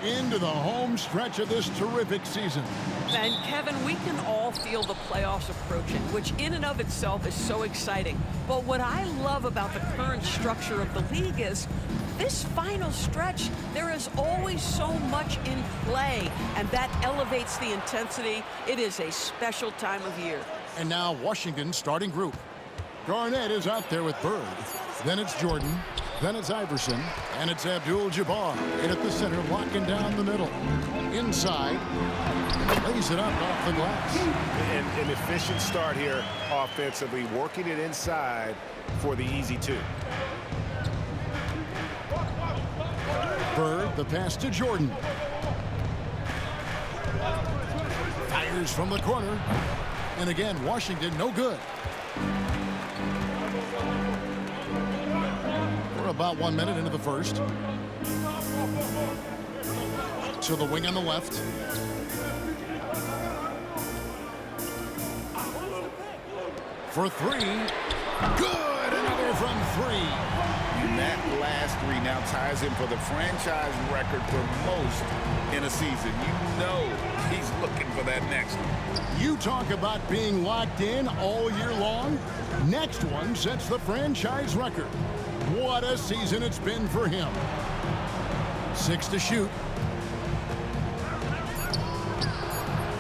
into the home stretch of this terrific season. And Kevin, we can all feel the playoffs approaching, which in and of itself is so exciting. But what I love about the current structure of the league is this final stretch, there is always so much in play, and that elevates the intensity. It is a special time of year. And now Washington's starting group. Garnett is out there with Bird. Then it's Jordan. Then it's Iverson. And it's Abdul-Jabbar. And at the center, locking down the middle. Inside. Lays it up off the glass. An efficient start here offensively, working it inside for the easy two. Bird, the pass to Jordan. Fires from the corner. And again, Washington, no good. We're about 1 minute into the first. To the wing on the left. For three. Good! Another from three. And that last three now ties him for the franchise record for most in a season. You know he's looking for that next one. You talk about being locked in all year long. Next one sets the franchise record. What a season it's been for him. 6 to shoot.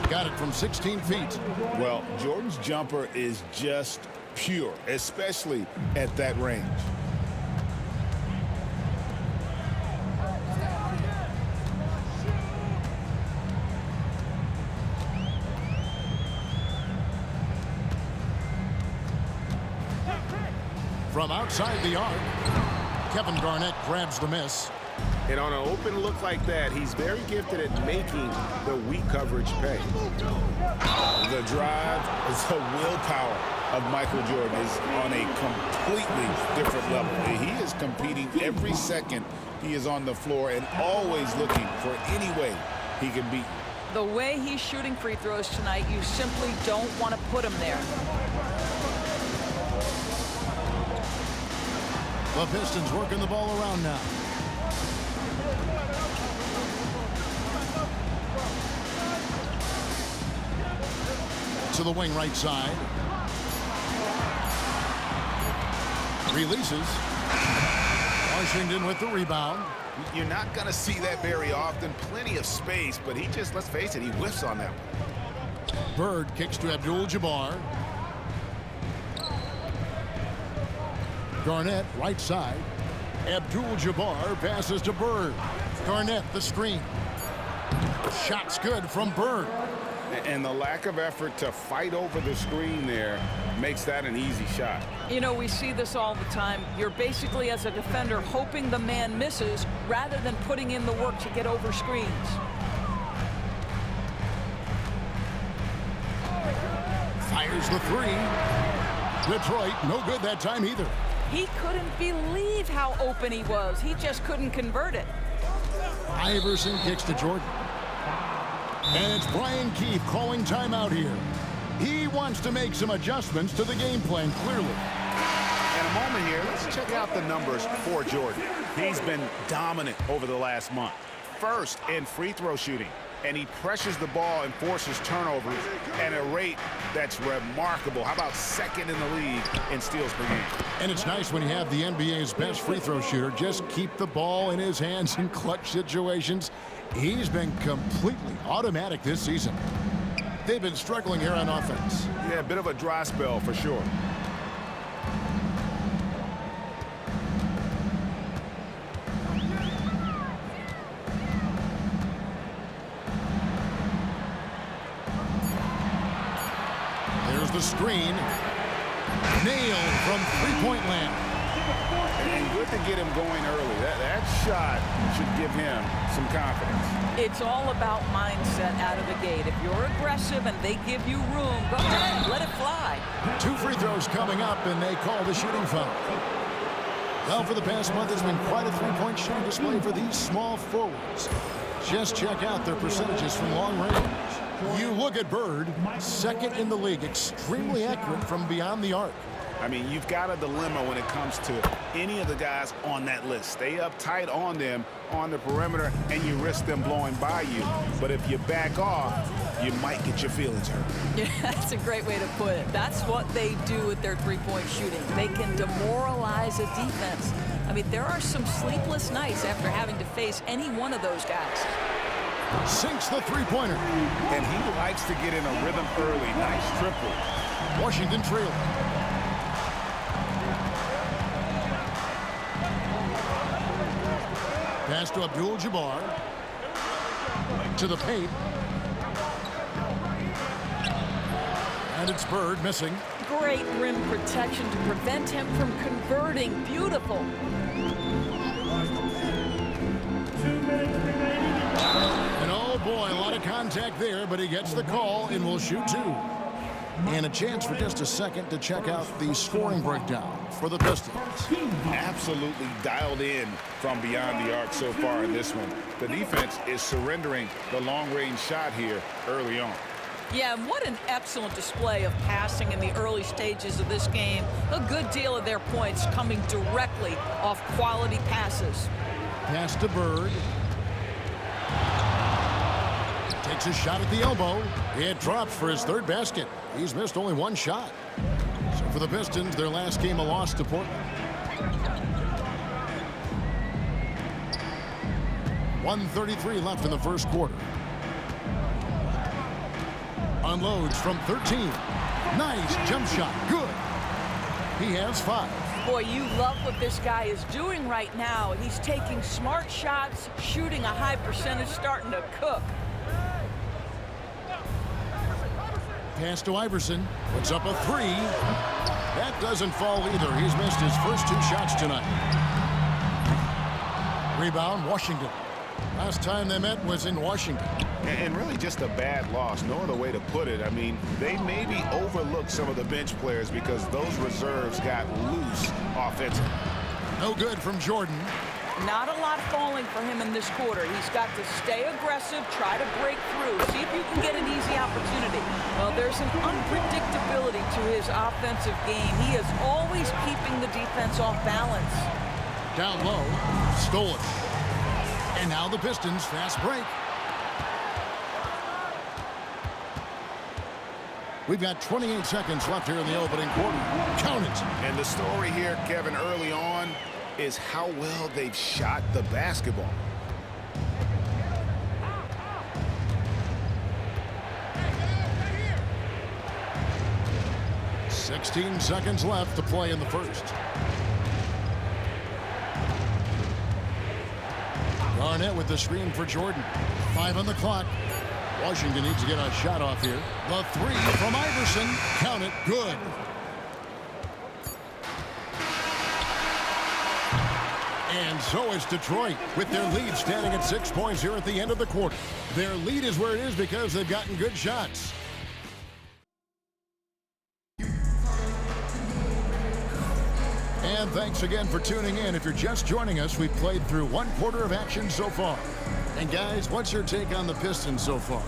Got it from 16 feet. Well, Jordan's jumper is just pure, especially at that range. From outside the arc, Kevin Garnett grabs the miss. And on an open look like that, he's very gifted at making the weak coverage pay. The drive, the willpower of Michael Jordan is on a completely different level. He is competing every second he is on the floor and always looking for any way he can beat you. The way he's shooting free throws tonight, you simply don't want to put him there. The Pistons working the ball around now. To the wing right side. Releases. Washington with the rebound. You're not going to see that very often. Plenty of space, but he just, let's face it, he whiffs on that one. Bird kicks to Abdul-Jabbar. Garnett, right side. Abdul-Jabbar passes to Bird. Garnett, the screen. Shot's good from Bird. And the lack of effort to fight over the screen there makes that an easy shot. You know, we see this all the time. You're basically, as a defender, hoping the man misses rather than putting in the work to get over screens. Fires the three. Detroit, no good that time either. He couldn't believe how open he was. He just couldn't convert it. Iverson kicks to Jordan. And it's Brian Keefe calling timeout here. He wants to make some adjustments to the game plan, clearly. In a moment here, let's check out the numbers for Jordan. He's been dominant over the last month. First in free throw shooting. And he pressures the ball and forces turnovers at a rate that's remarkable. How about second in the league in steals per game? And it's nice when you have the NBA's best free throw shooter just keep the ball in his hands in clutch situations. He's been completely automatic this season. They've been struggling here on offense. Yeah, a bit of a dry spell for sure. There's the screen. Nailed from three-point land. And good to get him going early. That shot should give him some confidence. It's all about mindset out of the gate. If you're aggressive and they give you room, go ahead, let it fly. 2 free throws coming up, and they call the shooting foul. Well, for the past month, it's been quite a three-point shooting display for these small forwards. Just check out their percentages from long range. You look at Bird, second in the league, extremely accurate from beyond the arc. I mean, you've got a dilemma when it comes to any of the guys on that list. Stay up tight on them on the perimeter, and you risk them blowing by you. But if you back off, you might get your feelings hurt. Yeah, that's a great way to put it. That's what they do with their three-point shooting. They can demoralize a defense. I mean, there are some sleepless nights after having to face any one of those guys. Sinks the three-pointer. And he likes to get in a rhythm early. Nice triple. Washington trailing. Pass to Abdul-Jabbar. To the paint. And it's Bird missing. Great rim protection to prevent him from converting. Beautiful. And oh boy, a lot of contact there, but he gets the call and will shoot two. And a chance for just a second to check out the scoring breakdown for the Pistons. Absolutely dialed in from beyond the arc so far in this one. The defense is surrendering the long-range shot here early on. Yeah, and what an excellent display of passing in the early stages of this game. A good deal of their points coming directly off quality passes. Pass to Bird. Takes a shot at the elbow. It drops for his third basket. He's missed only one shot. So for the Pistons, their last game a loss to Portland. 1:33 left in the first quarter. Unloads from 13. Nice jump shot. Good. He has 5. Boy, you love what this guy is doing right now. He's taking smart shots, shooting a high percentage, starting to cook. Pass to Iverson. Puts up a 3. That doesn't fall either. He's missed his first 2 shots tonight. Rebound, Washington. Last time they met was in Washington. And really just a bad loss. No other way to put it. I mean, they maybe overlooked some of the bench players because those reserves got loose offensively. No good from Jordan. Not a lot falling for him in this quarter. He's got to stay aggressive, try to break through, see if you can get an easy opportunity. Well, there's an unpredictability to his offensive game. He is always keeping the defense off balance. Down low, stole it. And now the Pistons fast break. We've got 28 seconds left here in the opening quarter. Count it. And the story here, Kevin, early on is how well they've shot the basketball. $16 seconds left to play in the first. Garnett with the screen for Jordan. 5 on the clock. Washington needs to get a shot off here. The 3 from Iverson. Count it. Good. And so is Detroit with their lead standing at 6 points here at the end of the quarter. Their lead is where it is because they've gotten good shots. And thanks again for tuning in. If you're just joining us, we've played through 1 quarter of action so far. And guys, what's your take on the Pistons so far?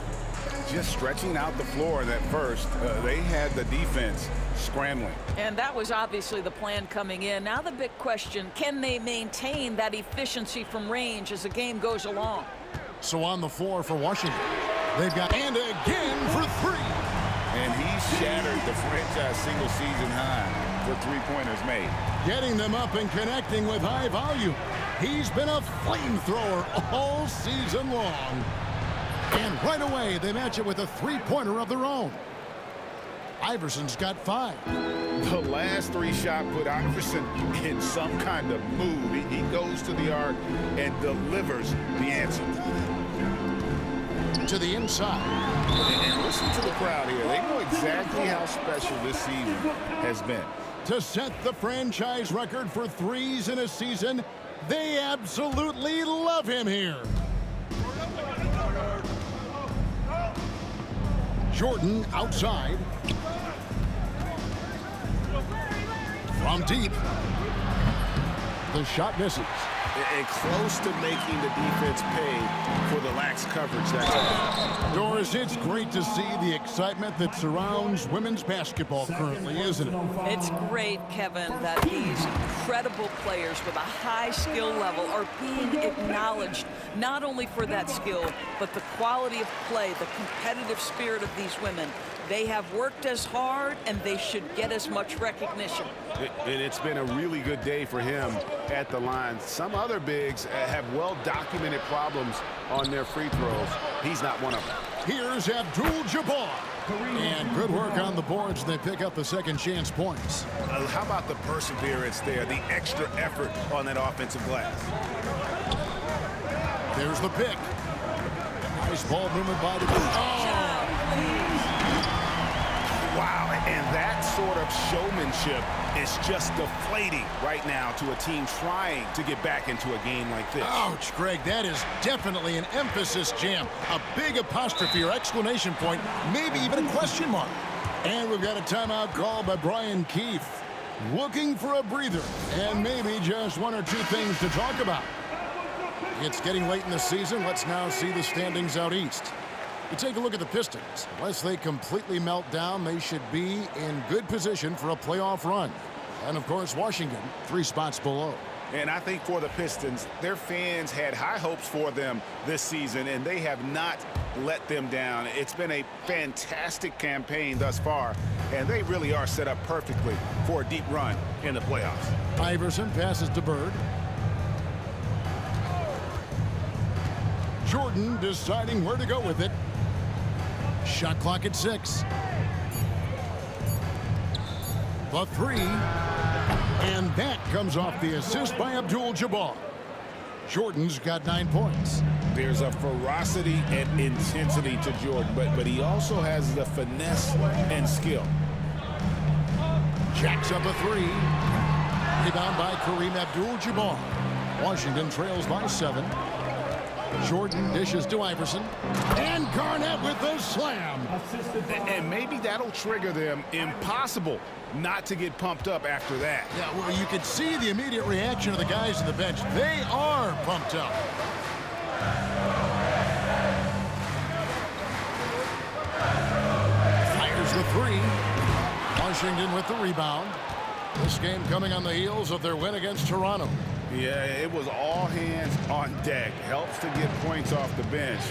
Just stretching out the floor that first. They had the defense scrambling. And that was obviously the plan coming in. Now the big question, can they maintain that efficiency from range as the game goes along? So on the floor for Washington, they've got and again for 3. And he shattered the franchise single-season high for three-pointers made. Getting them up and connecting with high volume. He's been a flamethrower all season long. And right away, they match it with a 3-pointer of their own. Iverson's got 5. The last 3 shot put Iverson in some kind of mood. He goes to the arc and delivers the answer. To the inside. And listen to the crowd here. They know exactly how special this season has been. To set the franchise record for 3s in a season, they absolutely love him here. Jordan outside. From deep. The shot misses. And close to making the defense pay for the lack max coverage that time. Doris, it's great to see the excitement that surrounds women's basketball currently, isn't it? It's great, Kevin, that these incredible players with a high skill level are being acknowledged, not only for that skill, but the quality of play, the competitive spirit of these women. They have worked as hard, and they should get as much recognition. And it's been a really good day for him at the line. Some other bigs have well-documented problems on their free throws. He's not one of them. Here's Abdul-Jabbar. And good work on the boards. They pick up the second chance points. How about the perseverance there, the extra effort on that offensive glass? There's the pick. Nice ball movement by the... Wow, and that sort of showmanship is just deflating right now to a team trying to get back into a game like this. Ouch, Greg, that is definitely an emphasis jam. A big apostrophe or exclamation point, maybe even a question mark. And we've got a timeout call by Brian Keefe. Looking for a breather and maybe just one or two things to talk about. It's getting late in the season. Let's now see the standings out east. You take a look at the Pistons. Unless they completely melt down, they should be in good position for a playoff run. And, of course, Washington, 3 spots below. And I think for the Pistons, their fans had high hopes for them this season, and they have not let them down. It's been a fantastic campaign thus far, and they really are set up perfectly for a deep run in the playoffs. Iverson passes to Bird. Jordan deciding where to go with it. Shot clock at 6. The 3. And that comes off the assist by Abdul-Jabbar. Jordan's got 9 points. There's a ferocity and intensity to Jordan, but he also has the finesse and skill. Jacks up a 3. Rebound by Kareem Abdul-Jabbar. Washington trails by 7. Jordan dishes to Iverson. And Garnett with the slam. And maybe that'll trigger them. Impossible not to get pumped up after that. Yeah, well, you could see the immediate reaction of the guys on the bench. They are pumped up. Fires the 3. Washington with the rebound. This game coming on the heels of their win against Toronto. Yeah, it was all hands on deck. Helps to get points off the bench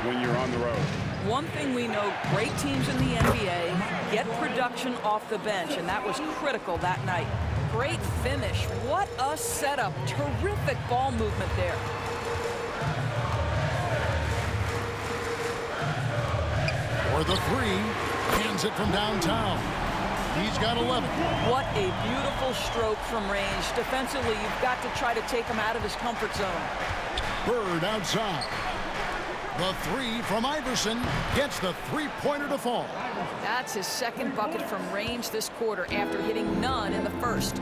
when you're on the road. One thing we know, great teams in the NBA get production off the bench, and that was critical that night. Great finish. What a setup. Terrific ball movement there. For the 3. Hands it from downtown. He's got 11. What a beautiful stroke from range. Defensively, you've got to try to take him out of his comfort zone. Bird outside. The 3 from Iverson gets the 3-pointer to fall. That's his second bucket from range this quarter after hitting none in the first.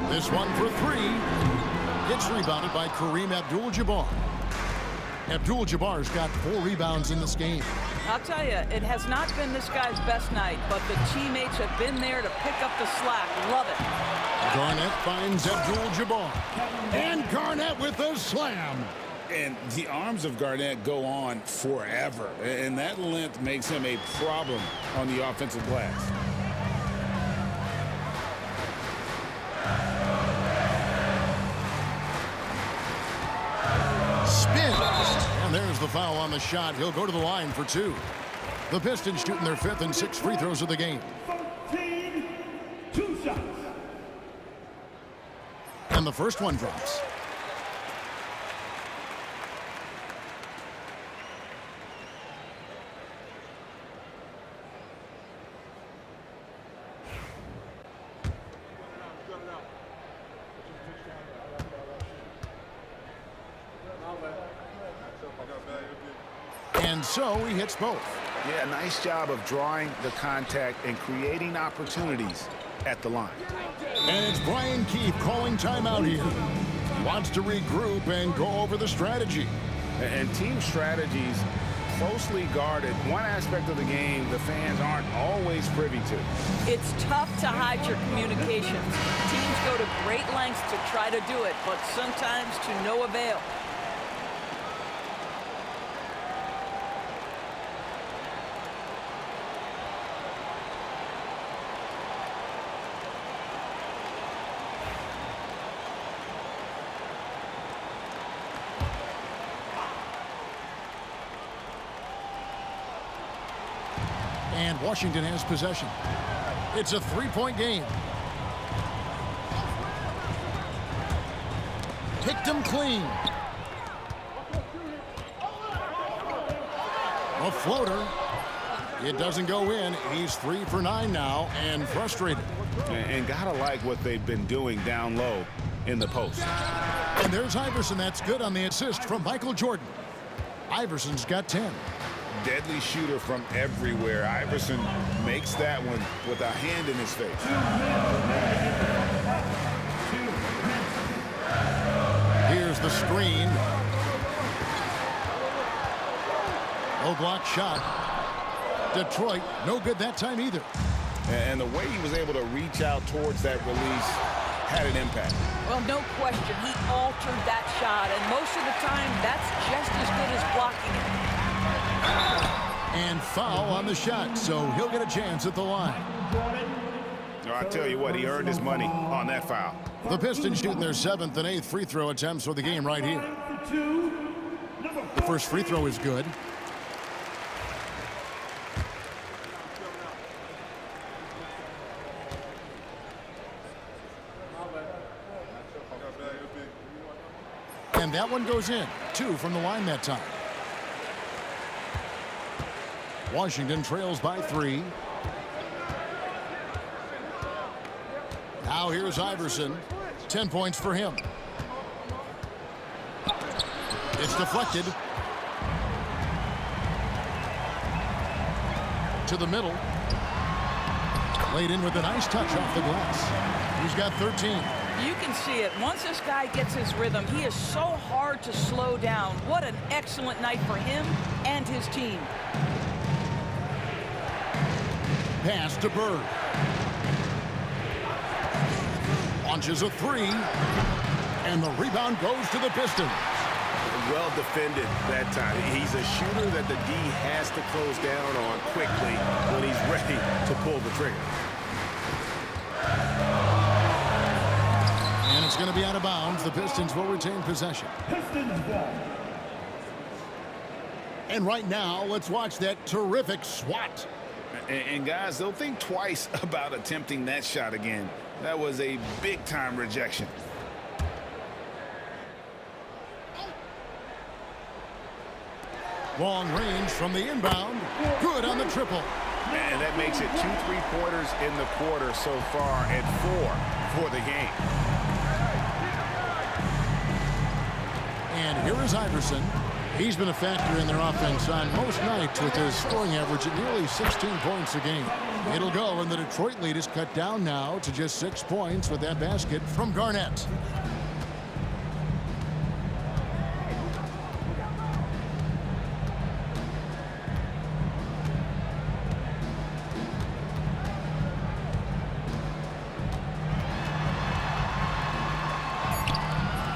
This one for 3. It's rebounded by Kareem Abdul-Jabbar. Abdul-Jabbar's got 4 rebounds in this game. I'll tell you, it has not been this guy's best night, but the teammates have been there to pick up the slack. Love it. Garnett finds Abdul-Jabbar. And Garnett with the slam. And the arms of Garnett go on forever, and that length makes him a problem on the offensive glass. Spins. And there's the foul on the shot. He'll go to the line for 2. The Pistons shooting their 5th and 6th free throws of the game. 13, 2 shots. And the first one drops. And so he hits both. Yeah, nice job of drawing the contact and creating opportunities at the line. And it's Brian Keefe calling timeout here. He wants to regroup and go over the strategy. And team strategies closely guarded. One aspect of the game the fans aren't always privy to. It's tough to hide your communications. Teams go to great lengths to try to do it, but sometimes to no avail. And Washington has possession. It's a three-point game. Picked him clean. A floater. It doesn't go in. He's 3 for 9 now and frustrated. And gotta like what they've been doing down low in the post. And there's Iverson. That's good on the assist from Michael Jordan. Iverson's got 10. Deadly shooter from everywhere. Iverson makes that one with a hand in his face. Here's the screen. Low block shot. Detroit, no good that time either. And the way he was able to reach out towards that release had an impact. Well, no question, he altered that shot, and most of the time, that's just as good as blocking it. And foul on the shot, so he'll get a chance at the line. I tell you what, he earned his money on that foul. The Pistons shooting their 7th and 8th free throw attempts for the game right here. The first free throw is good. And that one goes in. 2 from the line that time. Washington trails by 3. Now here's Iverson. 10 points for him. It's deflected. To the middle. Laid in with a nice touch off the glass. He's got 13. You can see it. Once this guy gets his rhythm, he is so hard to slow down. What an excellent night for him and his team. Pass to Bird. Launches a 3. And the rebound goes to the Pistons. Well defended that time. He's a shooter that the D has to close down on quickly when he's ready to pull the trigger. And it's going to be out of bounds. The Pistons will retain possession. Pistons ball. And right now, let's watch that terrific swat. And guys, they'll think twice about attempting that shot again. That was a big-time rejection. Long range from the inbound. Good on the triple. And that makes it 2 3-pointers in the quarter so far and 4 for the game. And here is Iverson. He's been a factor in their offense on most nights with his scoring average at nearly 16 points a game. It'll go, and the Detroit lead is cut down now to just 6 points with that basket from Garnett.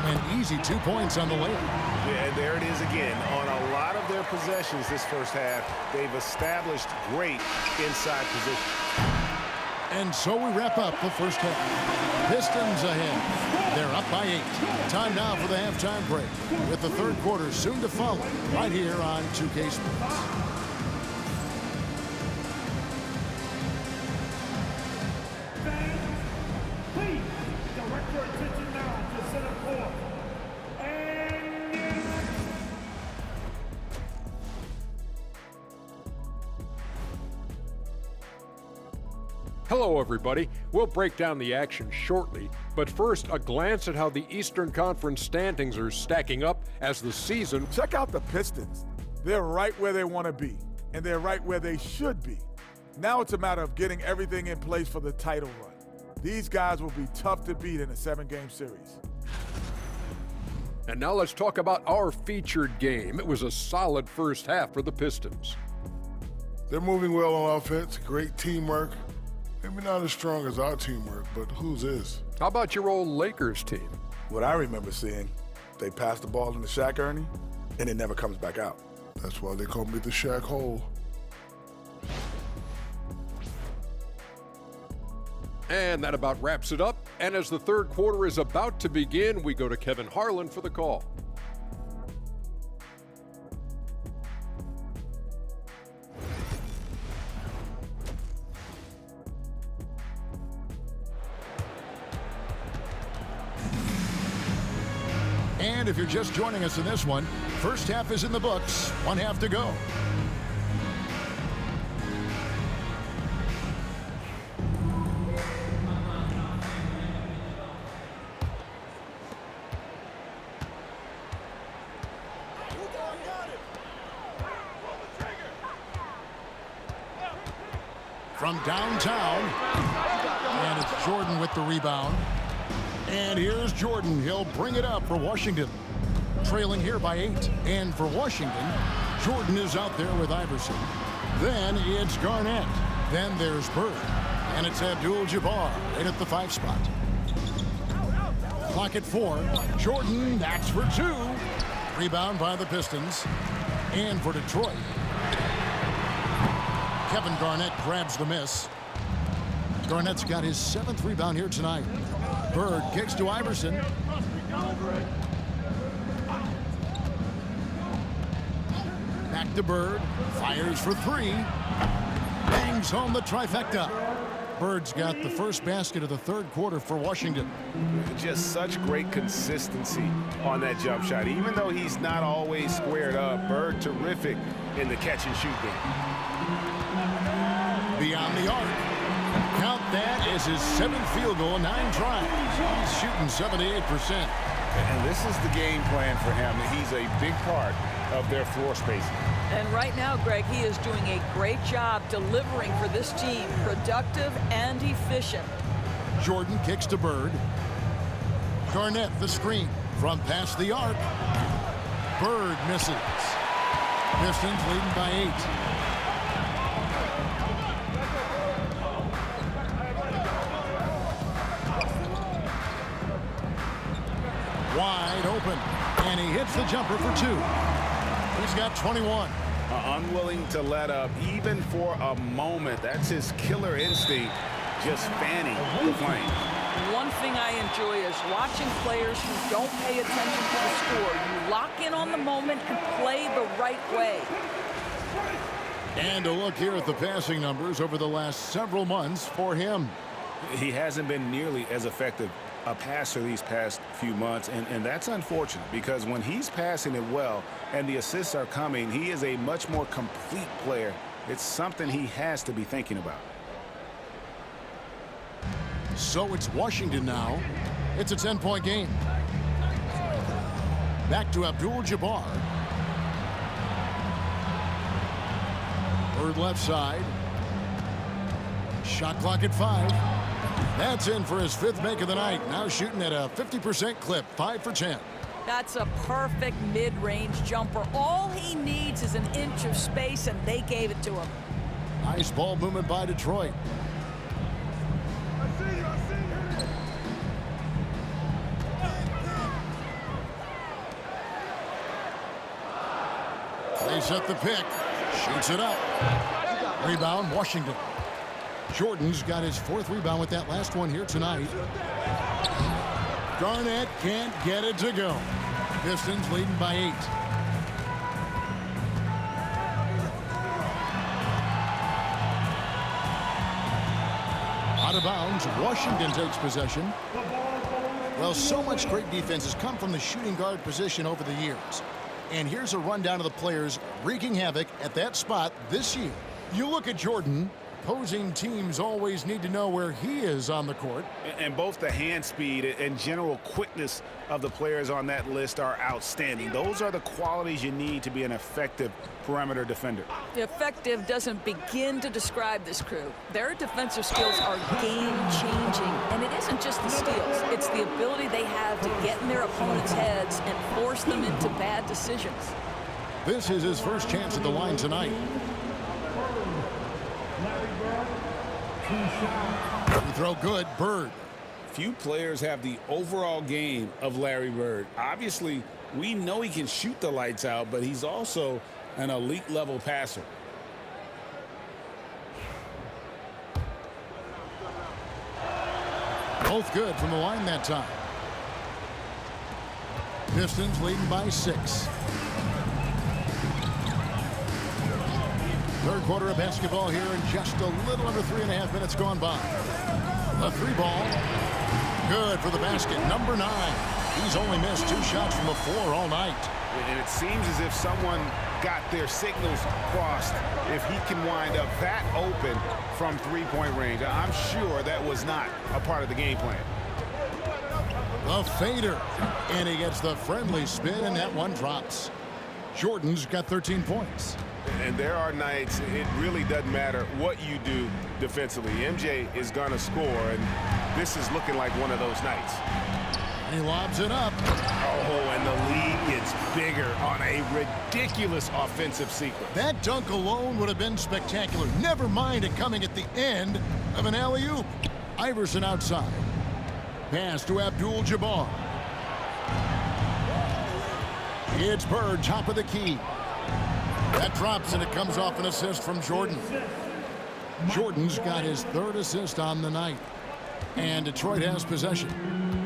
An easy 2 points on the layup. Yeah, there it is again. On a lot of their possessions this first half, they've established great inside position. And so we wrap up the first half. Pistons ahead. They're up by 8. Time now for the halftime break, with the third quarter soon to follow right here on 2K Sports. Please direct your attention now to center court. Hello, everybody. We'll break down the action shortly, but first, a glance at how the Eastern Conference standings are stacking up as the season. Check out the Pistons. They're right where they want to be, and they're right where they should be. Now it's a matter of getting everything in place for the title run. These guys will be tough to beat in a 7-game series. And now let's talk about our featured game. It was a solid first half for the Pistons. They're moving well on offense, great teamwork. Maybe not as strong as our teamwork, but whose is? How about your old Lakers team? What I remember seeing, they pass the ball in the Shaq Ernie, and it never comes back out. That's why they call me the Shaq Hole. And that about wraps it up. And as the third quarter is about to begin, we go to Kevin Harlan for the call. And if you're just joining us in this one, first half is in the books, one half to go. From downtown, and it's Jordan with the rebound. And here's Jordan. He'll bring it up for Washington. Trailing here by 8. And for Washington, Jordan is out there with Iverson. Then it's Garnett. Then there's Bird. And it's Abdul-Jabbar right at the 5 spot. Clock at 4. Jordan, that's for 2. Rebound by the Pistons. And for Detroit, Kevin Garnett grabs the miss. Garnett's got his 7th rebound here tonight. Bird kicks to Iverson. Back to Bird. Fires for 3. Bangs home the trifecta. Bird's got the first basket of the third quarter for Washington. Just such great consistency on that jump shot. Even though he's not always squared up, Bird terrific in the catch and shoot game. Beyond the arc. Count that as his 7th field goal, 9 tries. He's shooting 78%. And this is the game plan for him. He's a big part of their floor spacing. And right now, Greg, he is doing a great job delivering for this team, productive and efficient. Jordan kicks to Bird. Garnett the screen from past the arc. Bird misses. Pistons leading by 8. Wide open, and he hits the jumper for 2. He's got 21. Unwilling to let up even for a moment. That's his killer instinct, just fanning the flame. One thing I enjoy is watching players who don't pay attention to the score. You lock in on the moment and play the right way. And a look here at the passing numbers over the last several months for him. He hasn't been nearly as effective a passer these past few months, and that's unfortunate because when he's passing it well and the assists are coming, he is a much more complete player. It's something he has to be thinking about. So it's Washington now. It's a 10-point game. Back to Abdul-Jabbar. Bird left side. Shot clock at 5. That's in for his 5th make of the night. Now shooting at a 50% clip, 5 for 10. That's a perfect mid-range jumper. All he needs is an inch of space, and they gave it to him. Nice ball movement by Detroit. They set the pick. Shoots it up. Rebound, Washington. Jordan's got his 4th rebound with that last one here tonight. Garnett can't get it to go. Pistons leading by 8. Out of bounds, Washington takes possession. Well, so much great defense has come from the shooting guard position over the years. And here's a rundown of the players wreaking havoc at that spot this year. You look at Jordan. Opposing teams always need to know where he is on the court. And both the hand speed and general quickness of the players on that list are outstanding. Those are the qualities you need to be an effective perimeter defender. Effective doesn't begin to describe this crew. Their defensive skills are game-changing, and it isn't just the steals. It's the ability they have to get in their opponents' heads and force them into bad decisions. This is his first chance at the line tonight. Free throw good. Bird. Few players have the overall game of Larry Bird. Obviously, we know he can shoot the lights out, but he's also an elite level passer. Both good from the line that time. Pistons leading by 6. Third quarter of basketball here, and just a little under 3.5 minutes gone by. The 3-ball. Good for the basket. Number 9. He's only missed 2 shots from the floor all night. And it seems as if someone got their signals crossed if he can wind up that open from three-point range. I'm sure that was not a part of the game plan. The fader. And he gets the friendly spin, and that one drops. Jordan's got 13 points. And there are nights it really doesn't matter what you do defensively. MJ is going to score, and this is looking like one of those nights. And he lobs it up. Oh, and the lead gets bigger on a ridiculous offensive sequence. That dunk alone would have been spectacular. Never mind it coming at the end of an alley-oop. Iverson outside. Pass to Abdul-Jabbar. It's Bird, top of the key. That drops, and it comes off an assist from Jordan. Jordan's got his 3rd assist on the night. And Detroit has possession.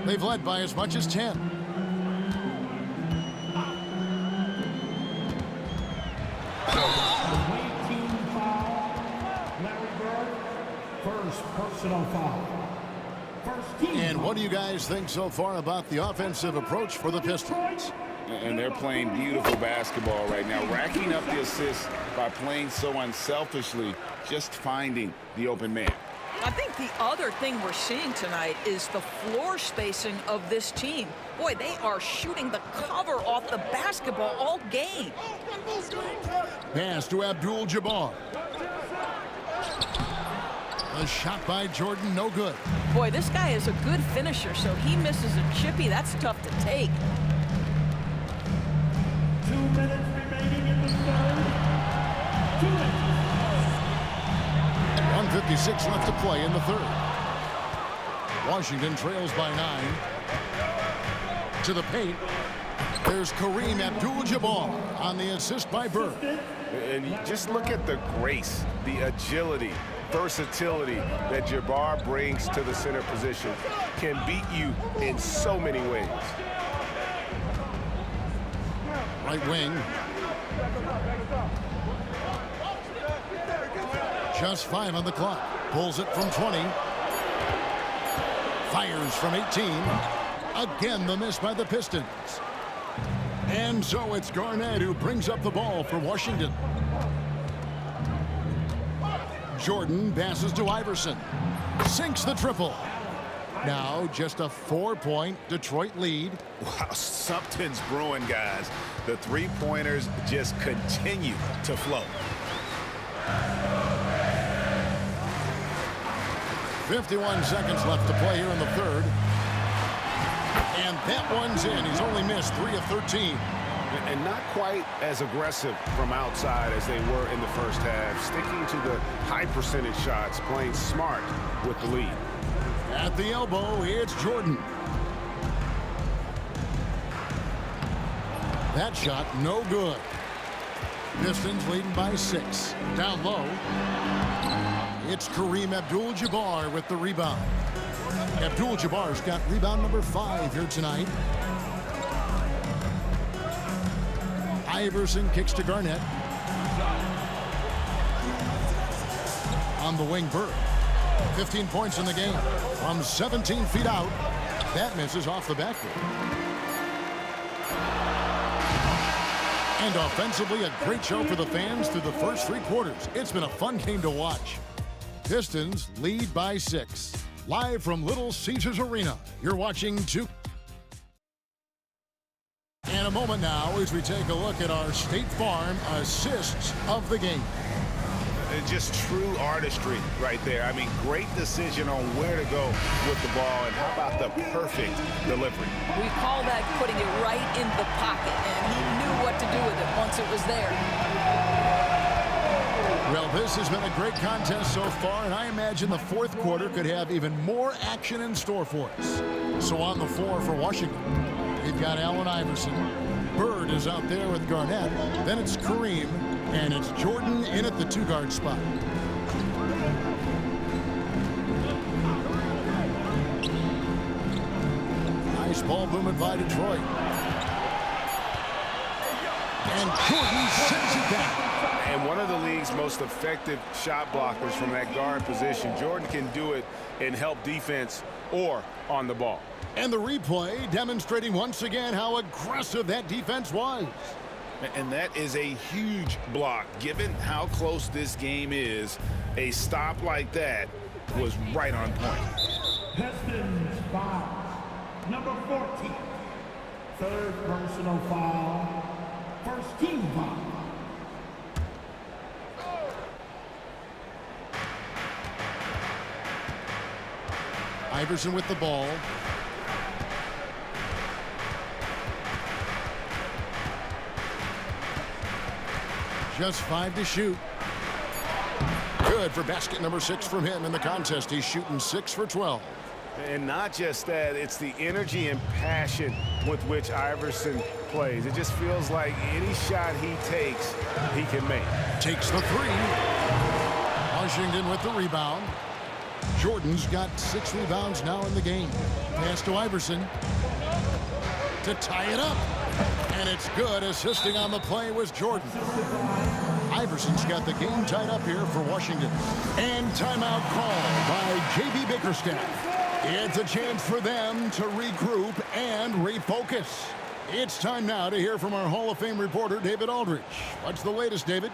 They've led by as much as 10. 18 foul. Larry Bird, first personal foul. First team. And what do you guys think so far about the offensive approach for the Pistons? And they're playing beautiful basketball right now, racking up the assists by playing so unselfishly, just finding the open man. I think the other thing we're seeing tonight is the floor spacing of this team. Boy, they are shooting the cover off the basketball all game. Pass to Abdul-Jabbar. A shot by Jordan, no good. Boy, this guy is a good finisher, so he misses a chippy. That's tough to take. 2 minutes remaining in the third. 2 minutes. 1:56 left to play in the 3rd. Washington trails by 9. To the paint. There's Kareem Abdul-Jabbar on the assist by Bird. And you just look at the grace, the agility, versatility that Jabbar brings to the center position. Can beat you in so many ways. Right wing. Just 5 on the clock. Pulls it from 20. Fires from 18. Again, the miss by the Pistons. And so it's Garnett who brings up the ball for Washington. Jordan passes to Iverson. Sinks the triple. Now just a 4-point Detroit lead. Wow, something's brewing, guys. The three-pointers just continue to flow. 51 seconds left to play here in the 3rd. And that one's in. He's only missed 3 of 13. And not quite as aggressive from outside as they were in the first half. Sticking to the high percentage shots, playing smart with the lead. At the elbow, it's Jordan. That shot, no good. Pistons leading by 6. Down low. It's Kareem Abdul-Jabbar with the rebound. Abdul-Jabbar's got rebound number 5 here tonight. Iverson kicks to Garnett. On the wing, Bird. 15 points in the game. From 17 feet out. That misses off the backboard. And offensively, a great show for the fans through the first 3 quarters. It's been a fun game to watch. Pistons lead by 6. Live from Little Caesars Arena, you're watching 2. And a moment now as we take a look at our State Farm assists of the game. Just true artistry right there. I mean, great decision on where to go with the ball, and how about the perfect delivery? We call that putting it right in the pocket, and he knew what to do with it once it was there. Well, this has been a great contest so far, and I imagine the fourth quarter could have even more action in store for us. So on the floor for Washington, we've got Allen Iverson. Bird is out there with Garnett. Then it's Kareem, and it's Jordan in at the two-guard spot. Nice ball movement by Detroit. And Jordan sends it back. And one of the league's most effective shot blockers from that guard position. Jordan can do it and help defense or on the ball. And the replay demonstrating once again how aggressive that defense was. And that is a huge block. Given how close this game is, a stop like that was right on point. Pistons foul. Number 14. Third personal foul. First team foul. Iverson with the ball. Just 5 to shoot. Good for basket number 6 from him in the contest. He's shooting 6 for 12. And not just that, it's the energy and passion with which Iverson plays. It just feels like any shot he takes, he can make. Takes the 3. Washington with the rebound. Jordan's got 6 rebounds now in the game. Pass to Iverson to tie it up. And it's good. Assisting on the play was Jordan. Iverson's got the game tied up here for Washington. And timeout called by J.B. Bickerstaff. It's a chance for them to regroup and refocus. It's time now to hear from our Hall of Fame reporter, David Aldridge. What's the latest, David?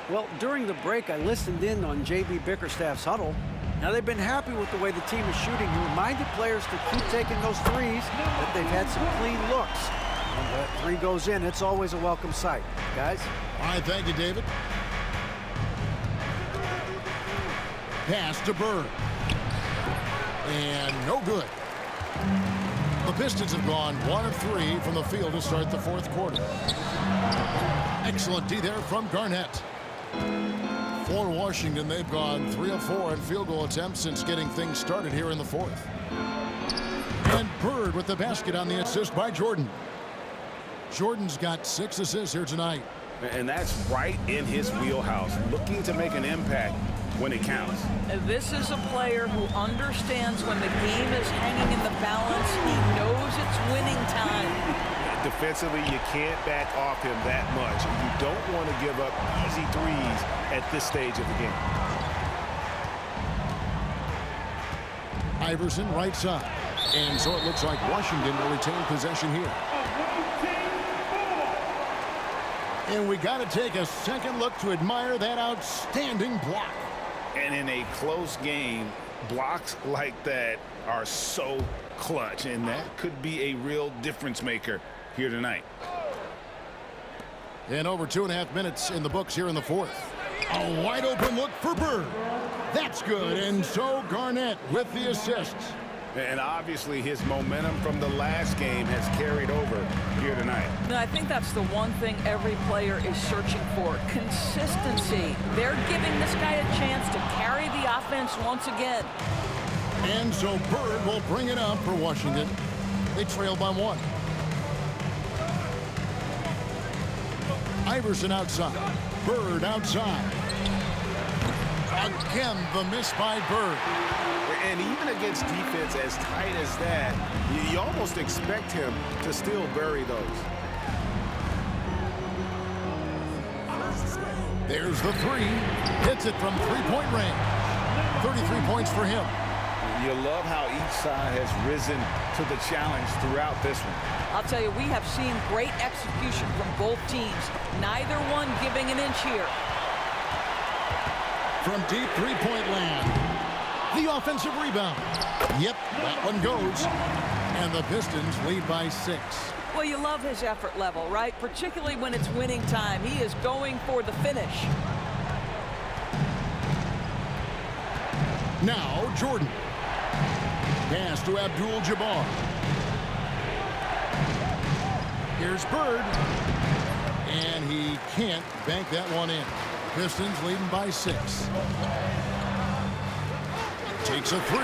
Well, during the break, I listened in on J.B. Bickerstaff's huddle. Now, they've been happy with the way the team is shooting. He reminded players to keep taking those threes, that they've had some clean looks. When that 3 goes in, it's always a welcome sight. Guys? All right, thank you, David. Pass to Bird. And no good. The Pistons have gone 1 of 3 from the field to start the fourth quarter. Excellent D there from Garnett. For Washington, they've gone 3 of 4 in field goal attempts since getting things started here in the fourth. And Bird with the basket on the assist by Jordan. Jordan's got 6 assists here tonight. And that's right in his wheelhouse, looking to make an impact when it counts. This is a player who understands when the game is hanging in the balance. He knows it's winning time. Defensively, you can't back off him that much. You don't want to give up easy threes at this stage of the game. Iverson right side. And so it looks like Washington will retain possession here. And we got to take a second look to admire that outstanding block. And in a close game, blocks like that are so clutch, and that could be a real difference maker here tonight. And over 2.5 minutes in the books here in the fourth. A wide open look for Bird. That's good. And so Garnett with the assist. And obviously his momentum from the last game has carried over here tonight. And I think that's the one thing every player is searching for, consistency. They're giving this guy a chance to carry the offense once again. And so Bird will bring it up for Washington. They trail by 1. Iverson outside. Bird outside. Again, the miss by Bird. And even against defense as tight as that, you almost expect him to still bury those. There's the 3. Hits it from 3-point range. 33 points for him. You love how each side has risen to the challenge throughout this one. I'll tell you, we have seen great execution from both teams. Neither one giving an inch here. From deep 3-point land. The offensive rebound. Yep, that one goes. And the Pistons lead by 6. Well, you love his effort level, right? Particularly when it's winning time. He is going for the finish. Now, Jordan. Pass to Abdul-Jabbar. Here's Bird. And he can't bank that one in. Pistons leading by 6. Takes a 3.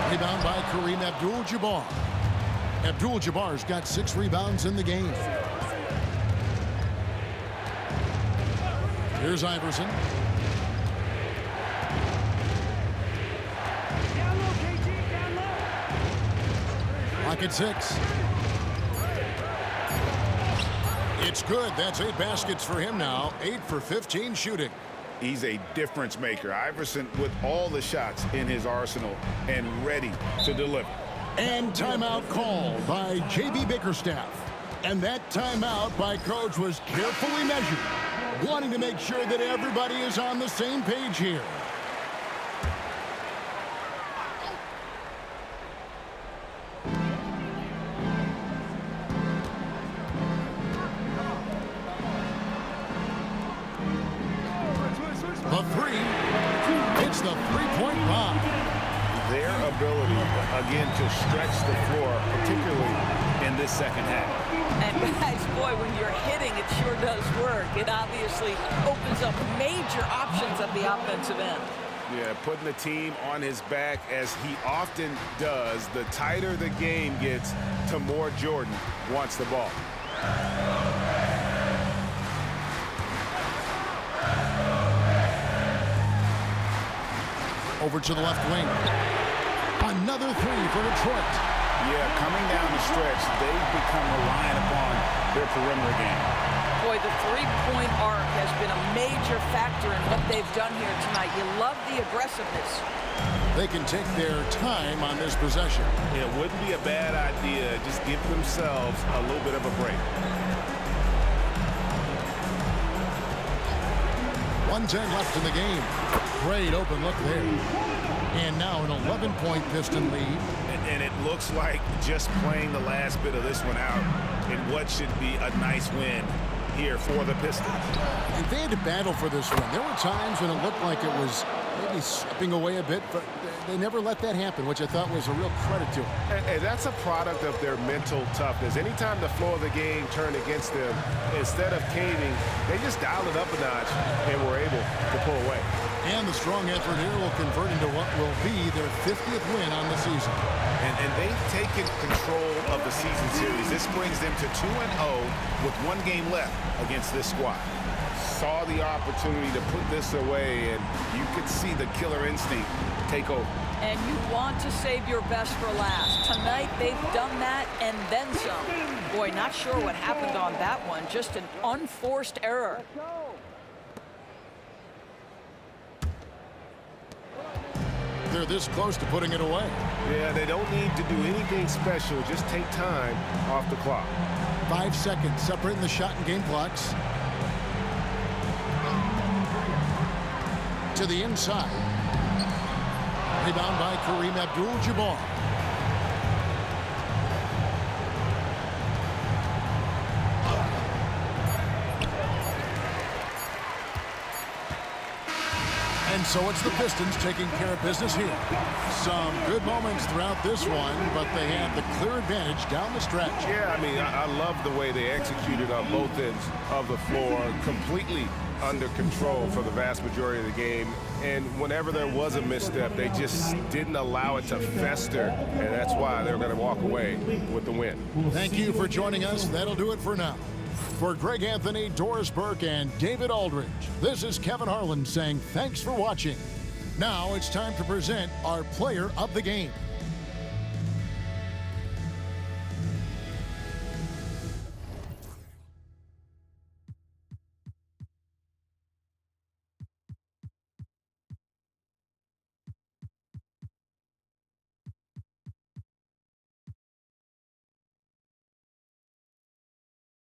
Rebound by Kareem Abdul-Jabbar. Abdul-Jabbar's got 6 rebounds in the game. Here's Iverson. Lock at 6. It's good. That's 8 baskets for him now. 8 for 15 shooting. He's a difference maker. Iverson with all the shots in his arsenal and ready to deliver. And timeout called by J.B. Bickerstaff. And that timeout by Coach was carefully measured, wanting to make sure that everybody is on the same page here. The 3. It's the three-point bomb. Their ability, again, to stretch the floor, particularly in this second half. And guys, boy, when you're hitting, it sure does work. It obviously opens up major options at the offensive end. Yeah, putting the team on his back, as he often does. The tighter the game gets, the more Jordan wants the ball. Over to the left wing. Another 3 for Detroit. Yeah, coming down the stretch, they've become reliant upon their perimeter game. Boy, the three-point arc has been a major factor in what they've done here tonight. You love the aggressiveness. They can take their time on this possession. It wouldn't be a bad idea. Just give themselves a little bit of a break. 1:10 left in the game. Great open look there. And now an 11-point Piston lead. And it looks like just playing the last bit of this one out in what should be a nice win here for the Pistons. And they had to battle for this one. There were times when it looked like it was maybe slipping away a bit, but they never let that happen, which I thought was a real credit to them. And that's a product of their mental toughness. Anytime the flow of the game turned against them, instead of caving, they just dialed it up a notch and were able to pull away. And the strong effort here will convert into what will be their 50th win on the season. And they've taken control of the season series. This brings them to 2-0 with 1 game left against this squad. Saw the opportunity to put this away, and you could see the killer instinct take over. And you want to save your best for last. Tonight, they've done that and then some. Boy, not sure what happened on that one. Just an unforced error. They're this close to putting it away. Yeah, they don't need to do anything special. Just take time off the clock. 5 seconds separating the shot and game clocks. To the inside. Rebound by Kareem Abdul-Jabbar. And so it's the Pistons taking care of business here. Some good moments throughout this one, but they had the clear advantage down the stretch. Yeah, I mean, I love the way they executed on both ends of the floor, completely under control for the vast majority of the game. And whenever there was a misstep, they just didn't allow it to fester, and that's why they're going to walk away with the win. Thank you for joining us. That'll do it for now. For Greg Anthony, Doris Burke, and David Aldridge, this is Kevin Harlan saying thanks for watching. Now it's time to present our player of the game.